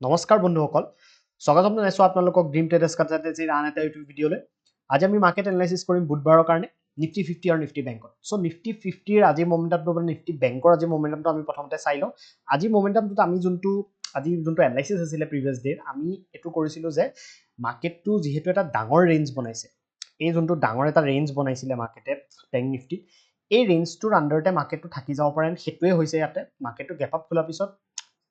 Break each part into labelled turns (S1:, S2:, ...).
S1: নমস্কাৰ বন্ধুসকল স্বাগতম জনাইছো আপোনালোকক ড্ৰিম ট্ৰেডাৰ্ছ কনসালটেন্সিৰ আন এটা ইউটিউব ভিডিঅ'লৈ আজি আমি মাৰ্কেট এনালাইচিছ কৰিম বুধবাৰৰ কাৰণে নিফটি 50 আৰু নিফটি বেংকত সো নিফটি 50 ৰ আজি মোমেন্টামটো মানে নিফটি বেংকৰ আজি মোমেন্টামটো আমি প্ৰথমতে চাই লওঁ আজি মোমেন্টামটো আমি যোনটো এনালাইচিছ আছিল প্ৰিভিয়াস ডে আমি এটো কৰিছিলো যে মাৰ্কেটটো যেহেতু এটা ডাঙৰ ৰেঞ্জ বনাইছে এই যোনটো ডাঙৰ এটা ৰেঞ্জ বনাইছিলে মাৰ্কেটে বেংক নিফটি এই ৰেঞ্জটোৰ আন্ডাৰতে মাৰ্কেটটো থাকি যাব পাৰে হেতুৱে হৈছে ইয়াতে মাৰ্কেটটো গ্যাপ আপ খোলাৰ পিছত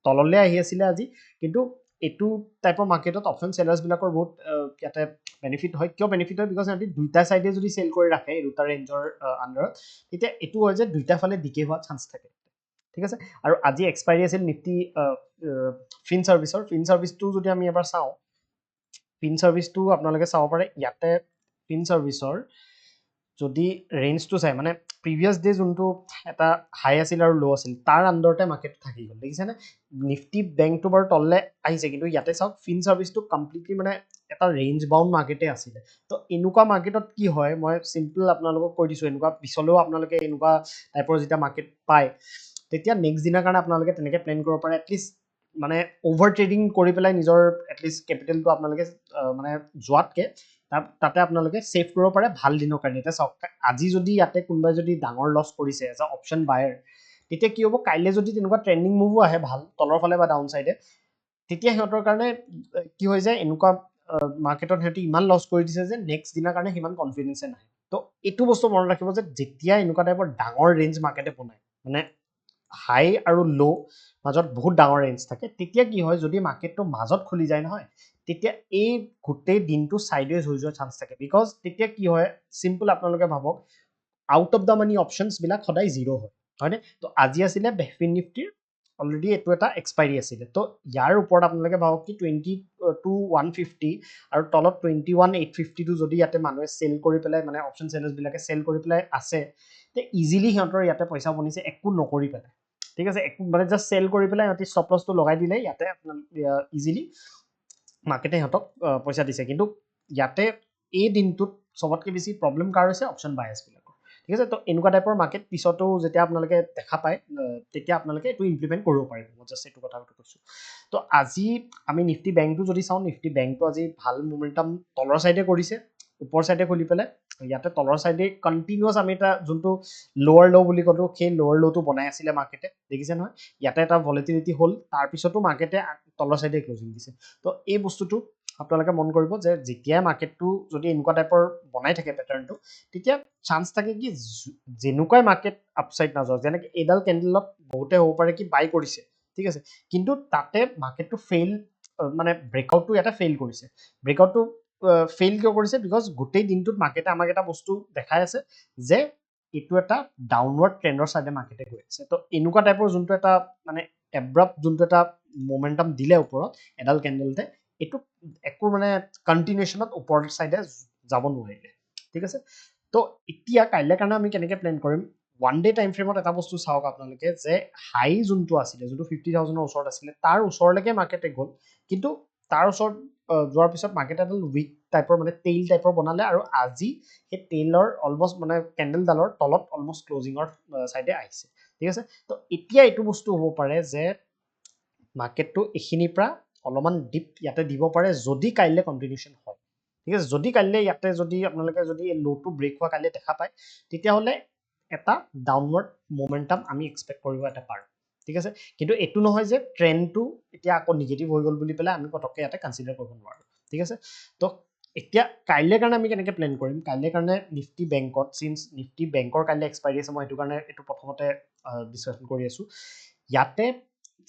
S1: তললে আহি আছিল আজি কিন্তু এটু টাইপৰ মাৰ্কেটত অপশন সেলাৰ্স বিলাকৰ বহুত ইয়াতে বেনিফিট হয় কিয় বেনিফিট হয় বিকজ আমি দুইটা সাইডে যদি সেল কৰি ৰাখে এই দুটা ৰেঞ্জৰ আন্ডাৰত তেতিয়া এটু হয় যে দুইটা ফালে ডিকে হোৱা চান্স থাকে ঠিক আছে আৰু আজি এক্সপায়াৰি আছিল নিফটি ফিন সাৰ্ভিসটো যদি আমি এবাৰ চাওঁ ফিন সাৰ্ভিসটো আপোনালোকে চাব পাৰে ইয়াতে ফিন সাৰ্ভিসৰ যদি ৰেঞ্জটো চাই মানে প্ৰিভিয়াস ডে যোনটো এটা হাই আছিল আৰু লো আছিল তাৰ আন্ডাৰতে মাৰ্কেট থাকি গল দেখিছেনে নিফটি বেংকটো বাৰু তললে আহিছে কিন্তু ইয়াতে চাওক ফিন সাৰ্ভিসটো কমপ্লিটলি মানে এটা ৰেঞ্জ বাউন্ড মাৰ্কেটে আছিলে তো এনেকুৱা মাৰ্কেটত কি হয় মই সিম্পল আপোনালোকক কৈ দিছো এনেকুৱা পিছলেও আপোনালোকে এনেকুৱা টাইপৰ যেটা মাৰ্কেট পায় তেতিয়া নেক্সট দিনৰ কাৰণে আপোনালোকে তেনেকে প্লেন কৰিব পাৰে এটলিষ্ট মানে ওভাৰ ট্ৰেডিং কৰি পেলাই নিজৰ এটলিষ্ট কেপিটেলটো আপোনালোকে মানে যোৱাতকে তাতে আপোনালোকে সেভ কৰিব পাৰে ভাল দিনৰ কাৰণে এটা চাওক আজি যদি ইয়াতে কোনোবাই যদি ডাঙৰ লছ কৰিছে এজ আ অপশন বায়াৰ তেতিয়া কি হ'ব কাইলে যদি তেনেকুৱা ট্ৰেন্ডিং মুভো আহে ভাল তলৰ ফালে বা ডাউন সাইডে তেতিয়া হিহঁতৰ কাৰণে কি হৈ যায় এনেকুৱা মাৰ্কেটত হেতি ইমান লছ কৰি দিছে যে নেক্সট দিনৰ কাৰণে হিমান কনফিডেন্স নাই তো এটো বস্তু মনত ৰাখিব যে যেতিয়া এনেকুৱা টাইপৰ ডাঙৰ ৰেঞ্জ মাৰ্কেটে বনায় মানে হাই আৰু লো মাজত বহুত ডাঙৰ ৰেঞ্জ থাকে তেতিয়া কি হয় যদি মাৰ্কেটটো মাজত খুলি যায় নহয় তেতিয়া এই গোটেই দিনটো সাইডৱেজ হৈ যোৱাৰ চান্স থাকে বিকজ তেতিয়া কি হয় সিম্পল আপোনালোকে ভাবক আউট অফ দা মানি অপশনছ বিলাক সদায় জিৰো হয় হয়নে তো আজি আছিলে বেফিন নিফটিৰ অলৰেডি এটো এটা এক্সপায়াৰি আছিলে তো ইয়াৰ ওপৰত আপোনালোকে ভাবক কি 22150 আৰু তলত 21850 টো যদি ইয়াতে মানুহে সেল কৰি পেলাই মানে অপশন সেলাৰ্স বিলাকে সেল কৰি পেলাই আছে তে ইজিলি হিহঁতৰ ইয়াতে পইচা বনিছে একো নকৰি পেলাই ঠিক আছে একো মানে জাস্ট সেল কৰি পেলাই অতি ষ্টপ লছটো লগাই দিলে ইয়াতে ইজিলি মাৰ্কেটে হিহঁতক পইচা দিছে কিন্তু ইয়াতে এই দিনটোত সবতকে বেছি প্ৰবলেম কাৰ হৈছে অপশন বায়াৰ্স বিলাকৰ ঠিক আছে তো এনেকুৱা টাইপৰ মাৰ্কেট পিছতো যেতিয়া আপোনালোকে দেখা পায় তেতিয়া আপোনালোকে এটো ইমপ্লিমেন্ট কৰিব পাৰিব মই জাস্ট এটো কথা কৈছো তো আজি আমি নিফটি বেংকটো যদি চাওঁ নিফটি বেংকটো আজি ভাল মোমেন্টাম তলৰ সাইডে কৰিছে ওপৰ সাইডে খুলি পেলাই ইয়াতে তলৰ সাইডে কন্টিনিউয়াস আমি এটা যোনটো লোৱাৰ লো বুলি কলো সেই লোৱাৰ লোটো বনাই আছিলে মাৰ্কেটে দেখিছে নহয় ইয়াতে এটা ভলিটিলিটি হল তাৰ পিছতো মাৰ্কেটে তলৰ সাইডে ক্লোজিং দিছে তো এই বস্তুটো আপোনালোকে মন কৰিব যে যেতিয়া মাৰ্কেটটো যদি এনেকুৱা টাইপৰ বনাই থাকে প্যাটাৰ্নটো তেতিয়া চান্স থাকে কি যেনুকাই মাৰ্কেট আপসাইড নাযাওক যেনেকে এডাল কেন্ডেলত বহুতে হ'ব পাৰে কি বাই কৰিছে ঠিক আছে কিন্তু তাতে মাৰ্কেটটো ফেইল মানে ব্ৰেকআউটটো এটা ফেইল কৰিছে ব্ৰেকআউটটো ফেইল কিয় কৰিছে বিকজ গোটেই দিনটোত মাৰ্কেটে আমাক এটা বস্তু দেখাই আছে যে এটো এটা ডাউনৱাৰ্ড ট্ৰেন্ডৰ সাইডে মাৰ্কেটে গৈ আছে তো এনেকুৱা টাইপৰ যোনটো এটা মানে এবৰাপ্ট যোনটো এটা মোমেন্টাম দিলে ওপৰত এডাল কেন্ডেলতে এটো একো মানে কন্টিনিউশনত ওপৰ সাইডে যাব নোৱাৰিলে ঠিক আছে তো এতিয়া কাইলে কাৰণে আমি কেনেকে প্লেন কৰিম ওয়ান ডে টাইম ফ্ৰেমত এটা বস্তু চাওক আপোনালোকে যে হাই যোনটো আছিলে যোনটো 50000 ৰ ওচৰত আছিলে তাৰ ওচৰলৈকে মাৰ্কেটে গ'ল কিন্তু তাৰ ওচৰত যোৱাৰ পিছত মাৰ্কেট এটা উইক টাইপৰ মানে টেইল টাইপৰ বনালে আৰু আজি সেই টেইলৰ অলমোস্ট মানে কেন্ডেলডালৰ তলত অলমোস্ট ক্লোজিংৰ সাইডে আহিছে ঠিক আছে তো এতিয়া এটো বস্তু হ'ব পাৰে যে মাৰ্কেটটো এখিনিৰ পৰা অলপমান ডিপ ইয়াতে দিব পাৰে যদি কাইলে কন্টিনিউশন হয় ঠিক আছে যদি কাইলে ইয়াতে যদি আপোনালোকে যদি লোটো ব্ৰেক হোৱা কাইলে দেখা পায় তেতিয়া হলে এটা ডাউনৱাৰ্ড মোমেন্টাম আমি এক্সপেক্ট কৰিব এটা পাৰো ঠিক আছে কিন্তু এটো নহয় যে ট্ৰেন্ডটো এতিয়া আকৌ নেগেটিভ হৈ গল বুলি পেলাই আমি পটককে ইয়াতে কনসিডাৰ কৰিব নোৱাৰো ঠিক আছে তো এতিয়া কাইলে কাৰণে আমি কেনেকে প্লেন কৰিম কাইলে কাৰণে নিফটি বেংকত সিন্স নিফটি বেংকৰ কাইলে এক্সপায়াৰি আছে মই এটো কাৰণে এটো প্ৰথমতে ডিসকাশন কৰি আছো ইয়াতে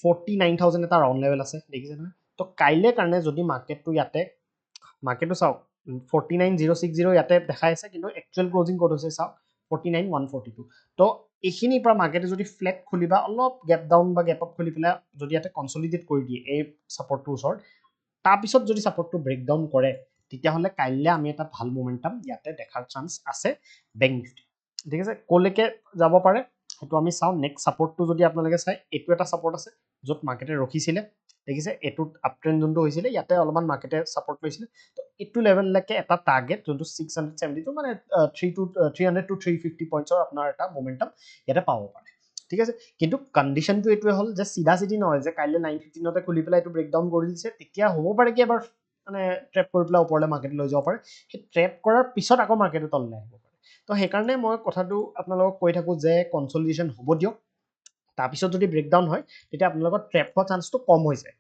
S1: 49000 এটা ৰাউন্ড লেভেল আছে দেখিছে না তো কাইলে কাৰণে যদি মাৰ্কেটটো ইয়াতে মাৰ্কেটটো চাওক 49060 ইয়াতে দেখাই আছে কিন্তু একচুয়াল ক্লোজিং কোড হৈছে চাওক 49142 তো এখিনিৰ পৰা মাৰ্কেটে যদি ফ্লেট খুলিবা অলপ গ্যাপ ডাউন বা গ্যাপ আপ খুলি পেলাই যদি ইয়াতে কনসলিডেট কৰি দিয়ে এই সাপোৰ্টটোৰ ওচৰত তাৰ পিছত যদি সাপোৰ্টটো ব্ৰেক ডাউন কৰে তেতিয়া হলে কাইলে আমি এটা ভাল মোমেন্টাম ইয়াতে দেখাৰ চান্স আছে বেংক নিফটি ঠিক আছে কোলেকে যাব পাৰে হেতু আমি চাও নেক্সট সাপোৰ্টটো যদি আপোনালোকে চাই এটো এটা সাপোৰ্ট আছে যত মাৰ্কেটে ৰখিছিলে দেখিছে এটো আপ ট্ৰেন্ড যোনটো হৈছিলে ইয়াতে অলপমান মাৰ্কেটে সাপোৰ্ট লৈছিলে তো এটো লেভেল লৈকে এটা টাৰ্গেট যোনটো 672 মানে 300 to 350 পইণ্টছৰ আপোনাৰ এটা মোমেন্টাম ইয়াতে পাব পাৰে ঠিক আছে কিন্তু কণ্ডিশ্যনটো এইটোৱে হ'ল যে চিধা চিধি নহয় যে কাইলৈ 9:15 খুলি পেলাই এইটো ব্ৰেকডাউন কৰি দিছে তেতিয়া হ'ব পাৰে কি এবাৰ মানে ট্ৰেপ কৰি পেলাই ওপৰলৈ মাৰ্কেট লৈ যাব পাৰে সেই ট্ৰেপ কৰাৰ পিছত আকৌ মাৰ্কেটে তললৈ আহিব পাৰে তো সেইকাৰণে মই কথাটো আপোনালোকক কৈ থাকোঁ যে কনচলিডেশ্যন হ'ব দিয়ক তাৰপিছত যদি ব্ৰেকডাউন হয় তেতিয়া আপোনালোকৰ ট্ৰেপ হোৱা চান্সটো কম হৈ যায়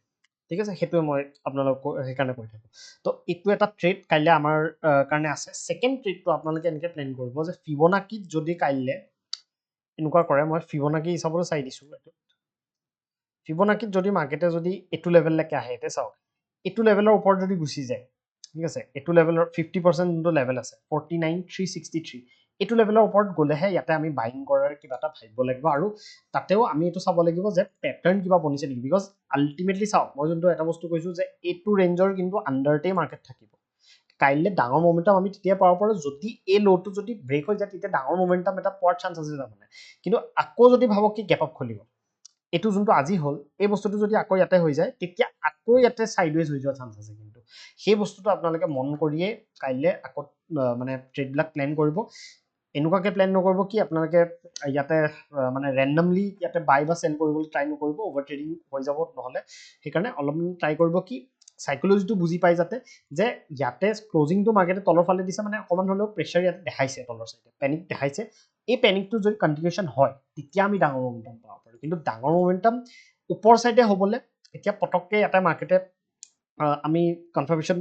S1: ঠিক আছে সেইটোৱে মই আপোনালোকক সেইকাৰণে কৈ থাকোঁ তো এইটো এটা ট্ৰেড কাইলৈ আমাৰ কাৰণে আছে ছেকেণ্ড ট্ৰেডটো আপোনালোকে এনেকৈ প্লেন কৰিব যে ফিবনাকিত যদি কাইলৈ এনেকুৱা কৰে মই ফিবনাকি হিচাপতো চাই দিছোঁ এইটো ফিবনাকিত যদি মাৰ্কেটে যদি এইটো লেভেললৈকে আহে এতিয়া চাওক এইটো লেভেলৰ ওপৰত যদি গুচি যায় ঠিক আছে এইটো লেভেলৰ 50% যোনটো লেভেল আছে 49,363 এইটো লেভেলৰ ওপৰত গ'লেহে ইয়াতে আমি বাইং কৰাৰ কিবা এটা ভাবিব লাগিব আৰু তাতেও আমি এইটো চাব লাগিব যে পেটাৰ্ণ কিবা বনিছে নেকি বিকজ আল্টিমেটলি চাওক মই যোনটো এটা বস্তু কৈছোঁ যে এইটো ৰেঞ্জৰ কিন্তু আণ্ডাৰতেই মাৰ্কেট থাকিব কাইলৈ ডাঙৰ মমেণ্টাম আমি তেতিয়া পাব পাৰোঁ যদি এই ল'টো যদি ব্ৰেক হৈ যায় তেতিয়া ডাঙৰ মমেণ্টাম এটা পোৱাৰ চান্স আছে তাৰমানে কিন্তু আকৌ যদি ভাবক কি গেপ আপ খুলিব এইটো যোনটো আজি হ'ল এই বস্তুটো যদি আকৌ ইয়াতে হৈ যায় তেতিয়া আকৌ ইয়াতে সাইডৱেজ হৈ যোৱাৰ চান্স আছে কিন্তু সেই বস্তুটো আপোনালোকে মন কৰিয়ে কাইলৈ আকৌ মানে ট্ৰেডবিলাক প্লেন কৰিব এনেকুৱাকৈ প্লেন নকৰিব কি আপোনালোকে ইয়াতে মানে ৰেণ্ডমলি ইয়াতে বাই বা চেল কৰিবলৈ ট্ৰাই নকৰিব অভাৰ ট্ৰেডিং হৈ যাব নহ'লে সেইকাৰণে অলপমান ট্ৰাই কৰিব কি সাইকোলজিটো বুজি পাই যাতে যে ইয়াতে ক্লোজিংটো মাৰ্কেটে তলৰ ফালে দিছে মানে অকণমান হ'লেও প্ৰেছাৰ ইয়াতে দেখাইছে তলৰ চাইডে পেনিক দেখাইছে এই পেনিকটো যদি কণ্টিনিউশ্যন হয় তেতিয়া আমি ডাঙৰ মমেণ্টাম পাব পাৰোঁ কিন্তু ডাঙৰ মমেণ্টাম ওপৰ চাইডে হ'বলৈ এতিয়া পটককৈ ইয়াতে মাৰ্কেটে আমি কনফাৰ্মেশ্যন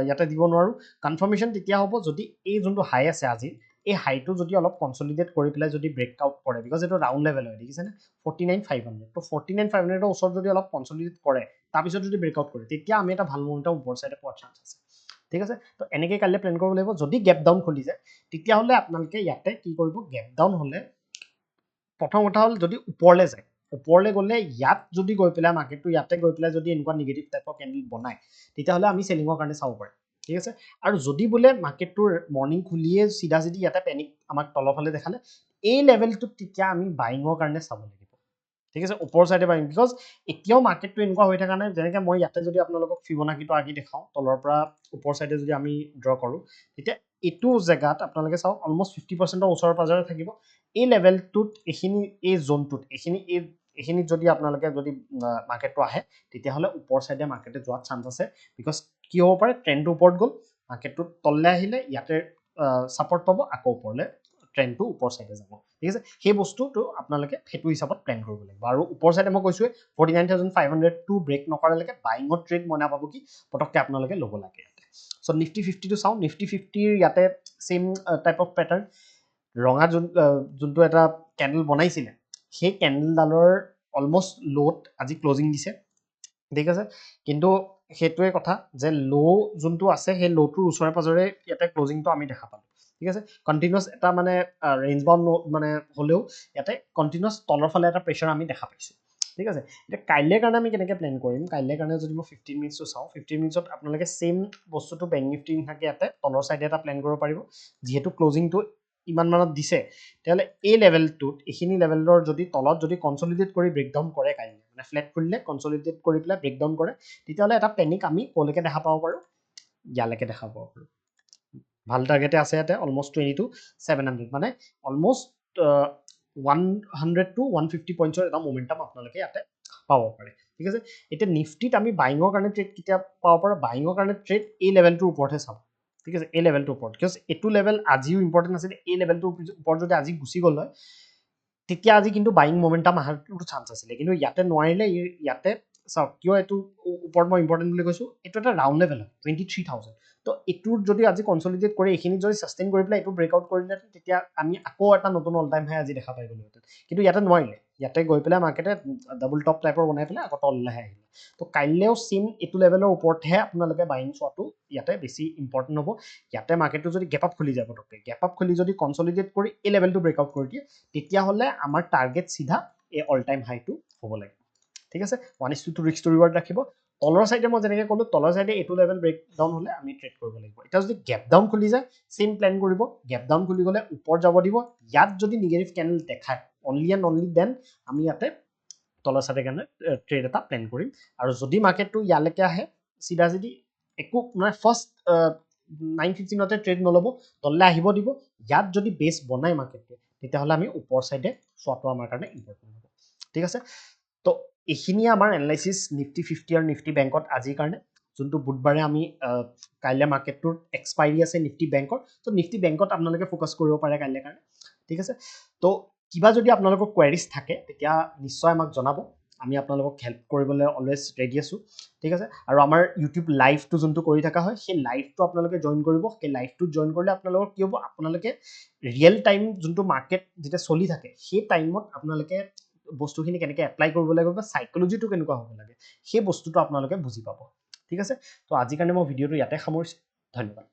S1: ইয়াতে দিব নোৱাৰোঁ কনফাৰ্মেশ্যন তেতিয়া হ'ব যদি এই যোনটো হাই আছে আজি এই হাইটো যদি অলপ কনচলিডেট কৰি পেলাই যদি ব্ৰেকআউট কৰে বিকজ এইটো ৰাউণ্ড লেভেল হয় দেখিছেনে 49,500 তো 49,500 ওচৰত যদি অলপ কনচলিডেট কৰে তাৰপিছত যদি ব্ৰেকআউট কৰে তেতিয়া আমি এটা ভাল মমেণ্টাম ওপৰ চাইডে পোৱাৰ চান্স আছে ঠিক আছে তো এনেকৈ কাইলৈ প্লেন কৰিব লাগিব যদি গেপ ডাউন খুলি যায় তেতিয়াহ'লে আপোনালোকে ইয়াতে কি কৰিব গেপ ডাউন হ'লে প্ৰথম কথা হ'ল যদি ওপৰলৈ যায় ওপৰলৈ গ'লে ইয়াত যদি গৈ পেলাই মাৰ্কেটটো ইয়াতে গৈ পেলাই যদি এনেকুৱা নিগেটিভ টাইপৰ কেণ্ডেল বনায় তেতিয়াহ'লে আমি চেলিঙৰ কাৰণে চাব পাৰিম ঠিক আছে আৰু যদি বোলে মাৰ্কেটটোৰ মৰ্ণিং খুলিয়ে চিধা চিধি ইয়াতে পেনিক আমাক তলৰ ফালে দেখালে এই লেভেলটোত তেতিয়া আমি বাইঙৰ কাৰণে চাব লাগিব ঠিক আছে ওপৰ চাইডে বাইং বিকজ এতিয়াও মাৰ্কেটটো এনেকুৱা হৈ থকা নাই যেনেকৈ মই ইয়াতে যদি আপোনালোকক ফিবনাকিটো আঁকি দেখাওঁ তলৰ পৰা ওপৰ চাইডে যদি আমি ড্ৰ কৰোঁ তেতিয়া এইটো জেগাত আপোনালোকে চাওক অলমষ্ট 50%ৰ ওচৰে পাজৰে থাকিব এই লেভেলটোত এইখিনি এই জোনটোত এইখিনিত যদি আপোনালোকে যদি মাৰ্কেটটো আহে তেতিয়াহ'লে ওপৰ চাইডে মাৰ্কেটে যোৱাত চান্স আছে বিকজ কি হ'ব পাৰে ট্ৰেণ্ডটো ওপৰত গ'ল মাৰ্কেটটো তললৈ আহিলে ইয়াতে ছাপৰ্ট পাব আকৌ ওপৰলৈ ট্ৰেণ্ডটো ওপৰ চাইডে যাব ঠিক আছে সেই বস্তুটো আপোনালোকে সেইটো হিচাপত প্লেন কৰিব লাগিব আৰু ওপৰ চাইডে মই কৈছোৱে 49,500 ব্ৰেক নকৰালৈকে বাইঙৰ ট্ৰেড মই নাপাব কি পটককৈ আপোনালোকে ল'ব লাগে ইয়াতে চ' নিফটি 50টো চাওঁ নিফটি 50ৰ ইয়াতে ছেইম টাইপ অফ পেটাৰ্ণ ৰঙা যোনটো এটা কেণ্ডেল বনাইছিলে সেই কেণ্ডেলডালৰ অলমষ্ট ল'ত আজি ক্লজিং দিছে ঠিক আছে কিন্তু সেইটোৱে কথা যে ল' যোনটো আছে সেই ল'টোৰ ওচৰে পাজৰে ইয়াতে ক্লজিংটো আমি দেখা পালোঁ ঠিক আছে কণ্টিনিউছ এটা মানে ৰেঞ্জ বাউণ্ড মানে হ'লেও ইয়াতে কণ্টিনিউছ তলৰ ফালে এটা প্ৰেছাৰ আমি দেখা পাইছোঁ ঠিক আছে এতিয়া কাইলৈ কাৰণে আমি কেনেকৈ প্লেন কৰিম কাইলৈ কাৰণে যদি মই 15 মিনিটছটো চাওঁ 15 মিনিটছত আপোনালোকে ছেইম বস্তুটো বেংক নিফটি থাকে ইয়াতে তলৰ চাইডে এটা প্লেন কৰিব পাৰিব যিহেতু ক্লজিংটো ইমান মানত দিছে তেতিয়াহ'লে এই লেভেলটোত এইখিনি লেভেলৰ যদি তলত যদি কনচলিডেট কৰি ব্ৰেকডাউন কৰে কাইলৈ মানে ফ্লেট খুলিলে কনচলিডেট কৰি পেলাই ব্ৰেকডাউন কৰে তেতিয়াহ'লে এটা পেনিক আমি ক'লৈকে দেখা পাব পাৰোঁ ইয়ালৈকে দেখা পাব পাৰোঁ ভাল টাৰ্গেটে আছে ইয়াতে অলমষ্ট 22,700 মানে অলমষ্ট 100 to 150 পইণ্টছৰ এটা মমেণ্টাম আপোনালোকে ইয়াতে পাব পাৰে ঠিক আছে এতিয়া নিফটিত আমি বাইঙৰ কাৰণে ট্ৰেড কেতিয়া পাব পাৰোঁ বাইঙৰ কাৰণে ট্ৰেড এই লেভেলটোৰ ওপৰতহে চাব ঠিক আছে এই লেভেলটোৰ ওপৰত বিকজ এইটো লেভেল আজিও ইম্পৰ্টেণ্ট আছিলে এই লেভেলটোৰ ওপৰত যদি আজি গুচি গ'ল হয় তেতিয়া আজি কিন্তু বাইং মমেণ্টাম অহাৰ চান্স আছিলে কিন্তু ইয়াতে নোৱাৰিলে ইয়াতে চাওক কিয় এইটো ওপৰত মই ইম্পৰ্টেণ্ট বুলি কৈছোঁ এইটো এটা ৰাউণ্ড লেভেল হয় 23,000 তো এইটোত যদি আজি কনচলিডেট কৰি এইখিনি যদি ছাষ্টেইন কৰি পেলাই এইটো ব্ৰেকআউট কৰিলে তেতিয়া আমি আকৌ এটা নতুন অল টাইম হাই আজি দেখা পাই গ'লোহেঁতেন কিন্তু ইয়াতে নোৱাৰিলে ইয়াতে গৈ পেলাই মাৰ্কেটে ডাবল টপ টাইপৰ বনাই পেলাই আকৌ তললৈ আহিলে তো কাইলৈও ছেইম এইটো লেভেলৰ ওপৰতহে আপোনালোকে বাইং চোৱাটো ইয়াতে বেছি ইম্পৰ্টেণ্ট হ'ব ইয়াতে মাৰ্কেটটো যদি গেপ আপ খুলি যাব পটককৈ গেপ আপ খুলি যদি কনচলিডেট কৰি এই লেভেলটো ব্ৰেকআউট কৰি দিয়ে তেতিয়াহ'লে আমাৰ টাৰ্গেট চিধা এই অল টাইম হাইটো হ'ব লাগে ঠিক আছে 1:2 ৰিস্ক টু ৰিৱাৰ্ড ৰাখিব তলৰ চাইডে মই যেনেকৈ ক'লোঁ তলৰ চাইডে এইটো লেভেল ব্ৰেক ডাউন হ'লে আমি ট্ৰেড কৰিব লাগিব এতিয়া যদি গেপ ডাউন খুলি যায় ছেইম প্লেন কৰিব গেপ ডাউন খুলি গ'লে ওপৰত যাব দিব ইয়াত যদি নিগেটিভ কেণ্ডেল দেখায় অনলি এণ্ড অনলি দেন আমি ইয়াতে তলৰ চাইডে কাৰণে ট্ৰেড এটা প্লেন কৰিম আৰু যদি মাৰ্কেটটো ইয়ালৈকে আহে চিধা চিধি একো মানে ফাৰ্ষ্ট 9:15 ট্ৰেড নল'ব তললৈ আহিব দিব ইয়াত যদি বেছ বনায় মাৰ্কেটটোৱে তেতিয়াহ'লে আমি ওপৰ সাইডে চোৱাটো আমাৰ কাৰণে ইম্পৰ্টেণ্ট হ'ব ঠিক আছে তো এইখিনিয়ে আমাৰ এনালাইসিস নিফটি 50 আৰু নিফটি বেংকত আজিৰ কাৰণে যোনটো বুধবাৰে আমি কাইলে মাৰ্কেটটোৰ এক্সপাইৰি আছে নিফটি বেংকৰ তো নিফটি বেংকত আপোনালোকে ফোকাস কৰিব পাৰে কাইলে কাৰণে ঠিক আছে তো কিবা যদি আপোনালোকৰ কোৱেৰিজ থাকে তেতিয়া নিশ্চয় আমাক জনাব আমি আপোনালোকক হেল্প কৰিবলৈ অলৱেজ ৰেডি আছো ঠিক আছে আৰু আমাৰ ইউটিউব লাইভটো যোনটো কৰি থকা হয় সেই লাইভটো আপোনালোকে জয়েন কৰিব সেই লাইভটো জয়েন কৰিলে আপোনালোকৰ কি হ'ব আপোনালোকে ৰিয়েল টাইম যোনটো মাৰ্কেট যেতিয়া চলি থাকে সেই টাইমত আপোনালোকে বস্তুখিনি কেনেকৈ এপ্লাই কৰিব লাগিব বা সাইকোলজিটো কেনেকুৱা হ'ব লাগে সেই বস্তুটো আপোনালোকে বুজি পাব ঠিক আছে তো আজিৰ কাৰণে মই ভিডিঅ'টো ইয়াতে সামৰিছোঁ ধন্যবাদ